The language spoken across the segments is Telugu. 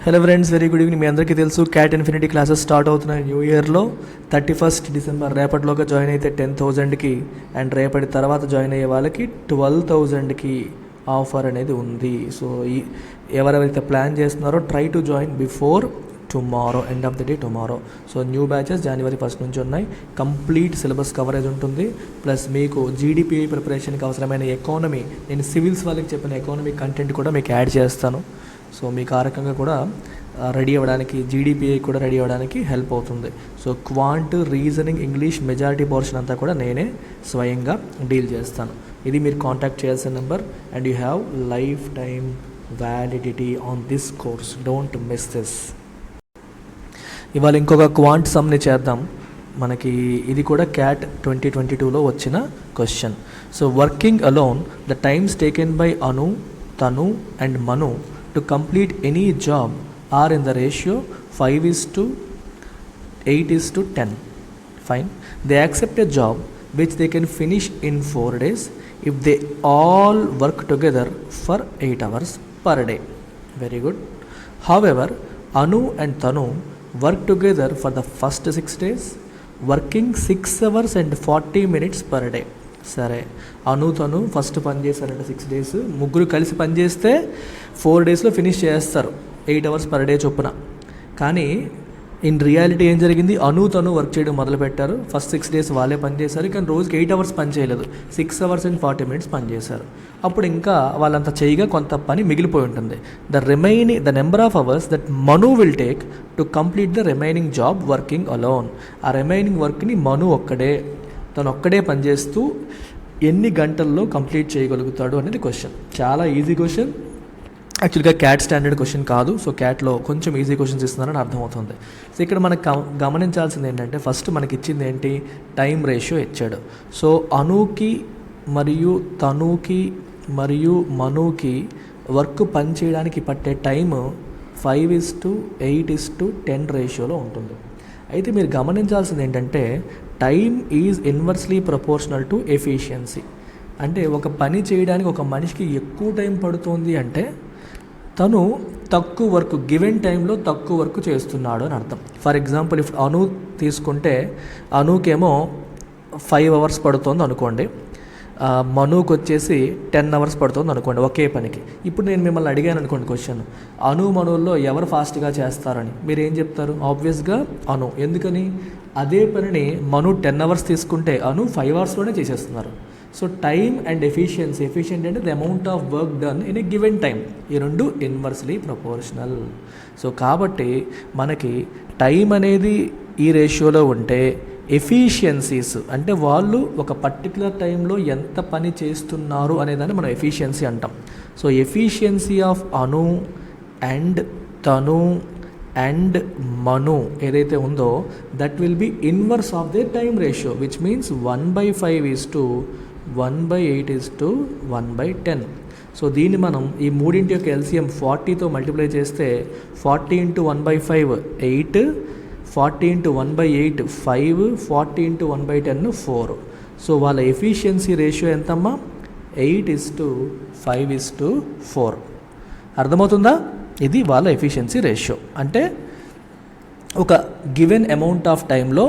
Hello friends, very good evening. మీ అందరికీ తెలుసు క్యాట్ ఇన్ఫినిటీ క్లాసెస్ స్టార్ట్ అవుతున్నాయి న్యూ ఇయర్లో. 31st డిసెంబర్ రేపటిలోగా జాయిన్ అయితే 10,000కి అండ్ రేపటి తర్వాత జాయిన్ అయ్యే వాళ్ళకి 12,000కి ఆఫర్ అనేది ఉంది. సో ఎవరెవరైతే ప్లాన్ చేస్తున్నారో try to join before tomorrow, end of the day tomorrow. So new batches January 1st నుంచి ఉన్నాయి. కంప్లీట్ సిలబస్ కవరేజ్ ఉంటుంది. ప్లస్ మీకు జీడిపిఐ ప్రిపరేషన్కి అవసరమైన ఎకానమీ, నేను సివిల్స్ వాళ్ళకి చెప్పిన ఎకానమీ కంటెంట్ కూడా మీకు యాడ్ చేస్తాను. సో మీకు ఆ రకంగా కూడా రెడీ అవ్వడానికి, జీడిపిఐ కూడా రెడీ అవ్వడానికి హెల్ప్ అవుతుంది. So quant, reasoning, English majority portion అంతా కూడా నేనే స్వయంగా డీల్ చేస్తాను. ఇది మీరు కాంటాక్ట్ చేయాల్సిన number. And you have life time validity on this course. Don't miss this. ఇవాళ ఇంకొక క్వాంట్ సమ్ని చేద్దాం. మనకి ఇది కూడా క్యాట్ 2022లో వచ్చిన question. So working alone, the times taken by Anu, Tanu and Manu to complete any job are in the ratio 5:8:10. Fine. They accept a job which they can finish in 4 days if they all work together for 8 hours per day. Very good. However, Anu and Tanu work together for the first 6 days, working 6 hours and 40 minutes per day. సరే, తను ఫస్ట్ పని చేశారంటే 6 days, ముగ్గురు కలిసి పని చేస్తే 4 daysలో ఫినిష్ చేస్తారు 8 hours per day చొప్పున. కానీ ఇన్ రియాలిటీ ఏం జరిగింది, తను వర్క్ చేయడం మొదలుపెట్టారు. ఫస్ట్ 6 days వాళ్ళే పని చేశారు, కానీ రోజుకి 8 hours పని చేయలేదు, 6 hours and 40 minutes పని చేశారు. అప్పుడు ఇంకా వాళ్ళంతా చేయగా కొంత పని మిగిలిపోయి ఉంటుంది. The number of hours that Manu will take to complete the remaining job working alone. ఆ రిమైనింగ్ వర్క్ని మను తను ఒక్కడే పనిచేస్తూ ఎన్ని గంటల్లో కంప్లీట్ చేయగలుగుతాడు అనేది క్వశ్చన్. చాలా ఈజీ క్వశ్చన్. యాక్చువల్గా క్యాట్ స్టాండర్డ్ క్వశ్చన్ కాదు. సో క్యాట్లో కొంచెం ఈజీ క్వశ్చన్స్ ఇస్తున్నారని అర్థమవుతుంది. సో ఇక్కడ మనకు గమనించాల్సింది ఏంటంటే, ఫస్ట్ మనకి ఇచ్చింది ఏంటి, టైం రేషియో ఇచ్చాడు. సో అనుకి మరియు తనుకి మరియు మనుకి వర్క్ పని చేయడానికి పట్టే టైము 5:8:10 రేషియోలో ఉంటుంది. అయితే మీరు గమనించాల్సింది ఏంటంటే, time is inversely proportional to efficiency. అంటే ఒక పని చేయడానికి ఒక మనిషికి ఎక్కువ టైం పడుతుంది అంటే తను తక్కువ వర్క్, గివెన్ టైంలో తక్కువ వర్క్ చేస్తున్నాడు అని అర్థం. ఫర్ ఎగ్జాంపుల్, ఇఫ్ అను తీసుకుంటే అనుకేమో 5 hours పడుతుంది అనుకోండి, మనుకు వచ్చేసి 10 hours పడుతుంది అనుకోండి ఒకే పనికి. ఇప్పుడు నేను మిమ్మల్ని అడిగాను అనుకోండి క్వశ్చన్, మనుల్లో ఎవరు ఫాస్ట్గా చేస్తారని, మీరు ఏం చెప్తారు? ఆబ్వియస్గా అను. ఎందుకని? అదే పనిని మను 10 hours తీసుకుంటే అను 5 hours చేసేస్తున్నారు. So time and efficiency, efficient అంటే the amount of work done in a given time, ఈ రెండు ఇన్వర్స్లీ ప్రపోర్షనల్. సో కాబట్టి మనకి టైం అనేది ఈ రేషియోలో ఉంటే, ఎఫిషియన్సీస్ అంటే వాళ్ళు ఒక పర్టికులర్ టైంలో ఎంత పని చేస్తున్నారు అనేదాన్ని మనం ఎఫిషియన్సీ అంటాం. So efficiency of Anu and తను అండ్ మను ఏదైతే ఉందో, that will be inverse of they time ratio, which means 1/5:1/8:1/10. So దీన్ని మనం ఈ మూడింటి యొక్క ఎల్సిఎం 40తో మల్టిప్లై చేస్తే 40 × 1/5 8, 40 × 1/8 5, 40 × 1/10 4. సో వాళ్ళ ఎఫిషియన్సీ రేషియో ఎంతమ్మా? 8:5:4. అర్థమవుతుందా? ఇది వాళ్ళ ఎఫిషియన్సీ రేషియో. అంటే ఒక గివెన్ అమౌంట్ ఆఫ్ టైంలో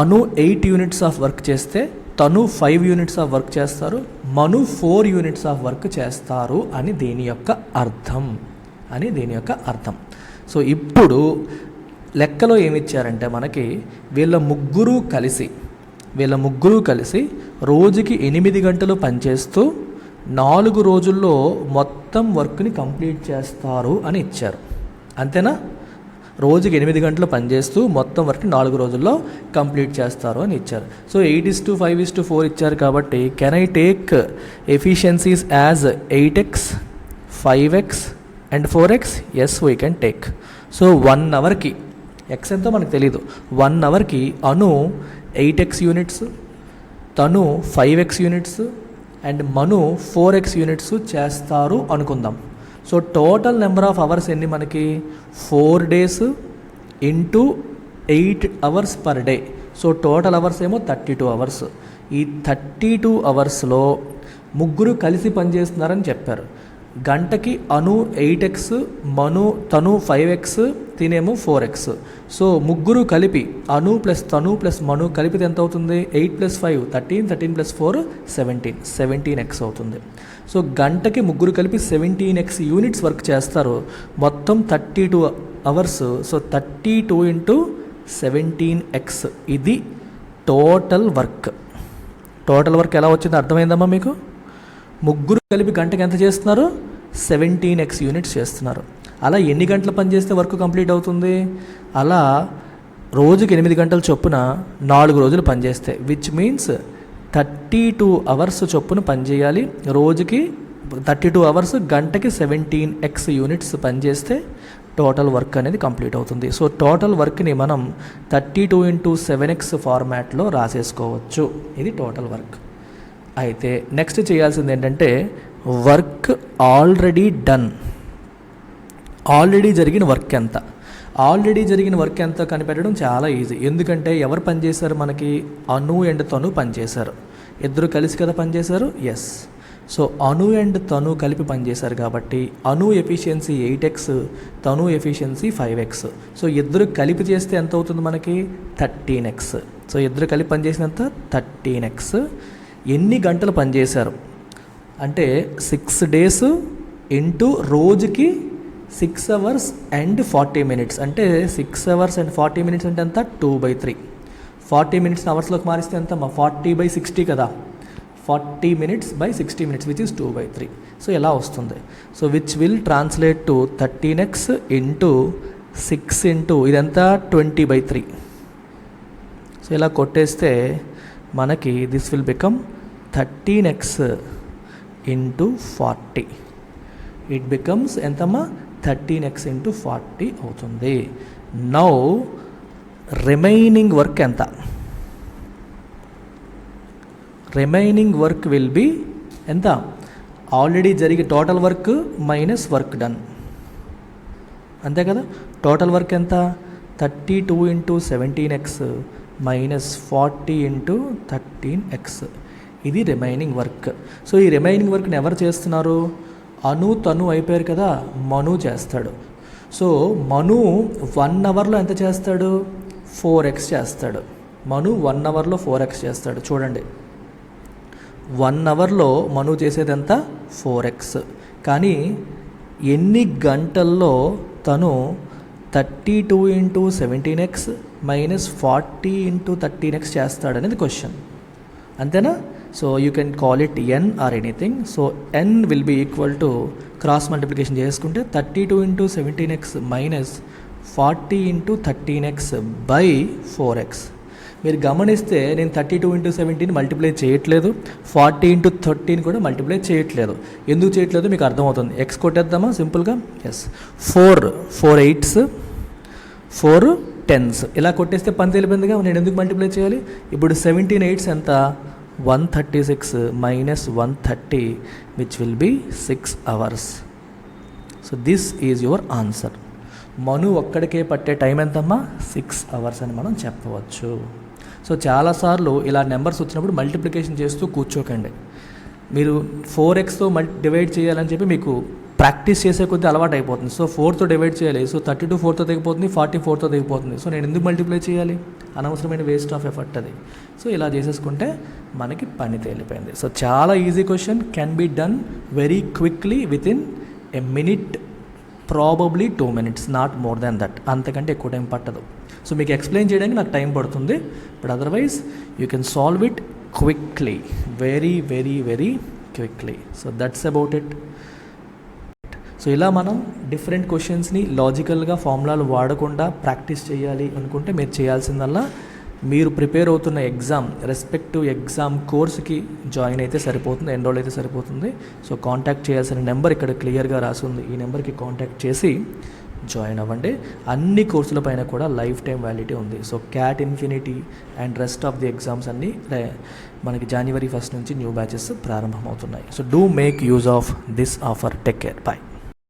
అను 8 units ఆఫ్ వర్క్ చేస్తే తను 5 units ఆఫ్ వర్క్ చేస్తారు, మను 4 units ఆఫ్ వర్క్ చేస్తారు అని దీని యొక్క అర్థం. సో ఇప్పుడు లెక్కలో ఏమిచ్చారంటే మనకి, వీళ్ళ ముగ్గురు కలిసి రోజుకి 8 గంటలు పనిచేస్తూ 4 రోజుల్లో మొత్తం వర్క్ని కంప్లీట్ చేస్తారు అని ఇచ్చారు. అంతేనా? రోజుకి 8 గంటలు పనిచేస్తూ మొత్తం వర్క్ని 4 రోజుల్లో కంప్లీట్ చేస్తారు అని ఇచ్చారు. సో 8:5:4 ఇచ్చారు కాబట్టి can I take efficiencies as 8x, 5x and 4x? Yes, we can take. So 1 అవర్కి ఎక్స్ ఎంతో మనకు తెలీదు. 1 అవర్కి అను 8x యూనిట్స్, తను 5x units and Manu 4x units చేస్తారు అనుకుందాం. So total number of hours ఎన్ని మనకి? 4 days into 8 hours per day. So total hours ఏమో 32 hours. ఈ 32 hours ముగ్గురు కలిసి పనిచేస్తున్నారని చెప్పారు. గంటకి అను 8x, తను 5x, తినేమో 4x. సో ముగ్గురు కలిపి అను ప్లస్ తను ప్లస్ మను కలిపితే ఎంత అవుతుంది? 8 + 5 13, 13 + 4 17, 17x అవుతుంది. సో గంటకి ముగ్గురు కలిపి 17x యూనిట్స్ వర్క్ చేస్తారు. మొత్తం 32 అవర్స్. సో 32 × 17x ఇది టోటల్ వర్క్. టోటల్ వర్క్ ఎలా వచ్చిందో అర్థమైందమ్మా మీకు? ముగ్గురు కలిపి గంటకి ఎంత చేస్తున్నారు? 17x యూనిట్స్ చేస్తున్నారు. అలా ఎన్ని గంటలు పనిచేస్తే వర్క్ కంప్లీట్ అవుతుంది? అలా రోజుకి 8 గంటల చొప్పున 4 రోజులు పనిచేస్తే, విచ్ మీన్స్ 32 అవర్స్ చొప్పున పనిచేయాలి. రోజుకి 32 అవర్స్, గంటకి 17x యూనిట్స్ పనిచేస్తే టోటల్ వర్క్ అనేది కంప్లీట్ అవుతుంది. సో టోటల్ వర్క్ని మనం 32 × 7x ఫార్మాట్లో రాసేసుకోవచ్చు. ఇది టోటల్ వర్క్. అయితే నెక్స్ట్ చేయాల్సింది ఏంటంటే వర్క్ ఆల్రెడీ డన్. ఆల్రెడీ జరిగిన వర్క్ ఎంత? ఆల్రెడీ జరిగిన వర్క్ ఎంత కనిపెట్టడం చాలా ఈజీ. ఎందుకంటే ఎవరు పనిచేశారు? మనకి అను అండ్ తను పనిచేశారు. ఇద్దరు కలిసి కదా పనిచేశారు. ఎస్. సో అను అండ్ తను కలిపి పనిచేశారు కాబట్టి అను ఎఫిషియన్సీ 8x, తను ఎఫిషియన్సీ 5x. సో ఇద్దరు కలిపి చేస్తే ఎంత అవుతుంది మనకి? 13x. సో ఇద్దరు కలిపి పనిచేసినంత 13x. ఎన్ని గంటలు పనిచేశారు అంటే 6 days ఇంటూ రోజుకి 6 hours and 40 minutes. అంటే 6 hours and 40 minutes అంటే ఎంత? 2/3. 40 minutes అవర్స్లోకి మారిస్తే ఎంత? 40/60 కదా. 40 minutes by 60 minutes which is 2/3. So ఎలా వస్తుంది? So which will translate to 13x into 6 into ఇదంతా 20/3. సో ఇలా కొట్టేస్తే మనకి this will become 13x into 40. It becomes ఎంతమ్మా? 13x ఇంటూ 40 అవుతుంది. నౌ రిమైనింగ్ వర్క్ ఎంత? రిమైనింగ్ వర్క్ విల్ బి ఎంత? ఆల్రెడీ జరిగే total work minus work done, అంతే కదా. టోటల్ వర్క్ ఎంత? 32 × 17x మైనస్ 40 × 13x. ఇది రిమైనింగ్ వర్క్. సో ఈ రిమైనింగ్ వర్క్ని ఎవరు చేస్తున్నారు? అను తను అయిపోయారు కదా, మను చేస్తాడు. సో మను 1 అవర్లో ఎంత చేస్తాడు? 4x చేస్తాడు. మను 1 అవర్లో 4x చేస్తాడు. చూడండి, 1 అవర్లో మను చేసేది ఎంత? 4x. కానీ ఎన్ని గంటల్లో తను 32 × 17x మైనస్ 40 × 13x చేస్తాడనేది క్వశ్చన్, అంతేనా? So you can call it n or anything. So n will be equal to cross multiplication చేసుకుంటే 32 × 17x minus 40 × 13x by 4x. మీరు గమనిస్తే నేను 32 × 17 మల్టిప్లై చేయట్లేదు, 40 × 13 కూడా మల్టిప్లై చేయట్లేదు. ఎందుకు చేయట్లేదు మీకు అర్థమవుతుంది. x కొట్టేద్దామా సింపుల్గా? ఎస్. 4 8s, 4 10s ఇలా కొట్టేస్తే పని తెలిపిందిగా. నేను ఎందుకు మల్టిప్లై చేయాలి? ఇప్పుడు 17 8s ఎంత? 136 minus 130 which will be 6 hours. So this is your answer. Manu ఒక్కడికే పట్టే టైం ఎంతమ్మా? 6 hours అని మనం చెప్పవచ్చు. సో చాలాసార్లు ఇలా నెంబర్స్ వచ్చినప్పుడు మల్టిప్లికేషన్ చేస్తూ కూర్చోకండి. మీరు 4xతో డివైడ్ చేయాలని చెప్పి మీకు ప్రాక్టీస్ చేసే కొద్దీ అలవాటు అయిపోతుంది. సో 4తో డివైడ్ చేయాలి. సో 32 4తో తెగిపోతుంది, 40 4తో తెగిపోతుంది. సో నేను ఎందుకు మల్టిప్లై చేయాలి? అనవసరమైన వేస్ట్ ఆఫ్ ఎఫర్ట్ అది. సో ఇలా చేసేసుకుంటే మనకి పని తేలిపోయింది. సో చాలా easy question, can be done very quickly within a minute, probably 2 minutes, not more than that. అంతకంటే ఎక్కువ టైం పట్టదు. సో మీకు ఎక్స్ప్లెయిన్ చేయడానికి నాకు టైం పడుతుంది, but otherwise you can solve it quickly, very very very quickly. So that's about it. So ఇలా మనం డిఫరెంట్ క్వశ్చన్స్ని లాజికల్గా ఫార్ములాలు వాడకుండా ప్రాక్టీస్ చేయాలి అనుకుంటే మీరు చేయాల్సిందల్లా మీరు ప్రిపేర్ అవుతున్న ఎగ్జామ్, రెస్పెక్టివ్ ఎగ్జామ్ కోర్స్కి జాయిన్ అయితే సరిపోతుంది, ఎన్రోల్ అయితే సరిపోతుంది. సో కాంటాక్ట్ చేయాల్సిన నెంబర్ ఇక్కడ క్లియర్గా రాసి ఉంది. ఈ నెంబర్కి కాంటాక్ట్ చేసి జాయిన్ అవ్వండి. అన్ని కోర్సుల పైన కూడా లైఫ్ టైం వ్యాలిడిటీ ఉంది. So CAT infinity and rest of the exams అన్నీ మనకి January 1 నుంచి న్యూ బ్యాచెస్ ప్రారంభమవుతున్నాయి. So do make use of this offer. Take care. Bye.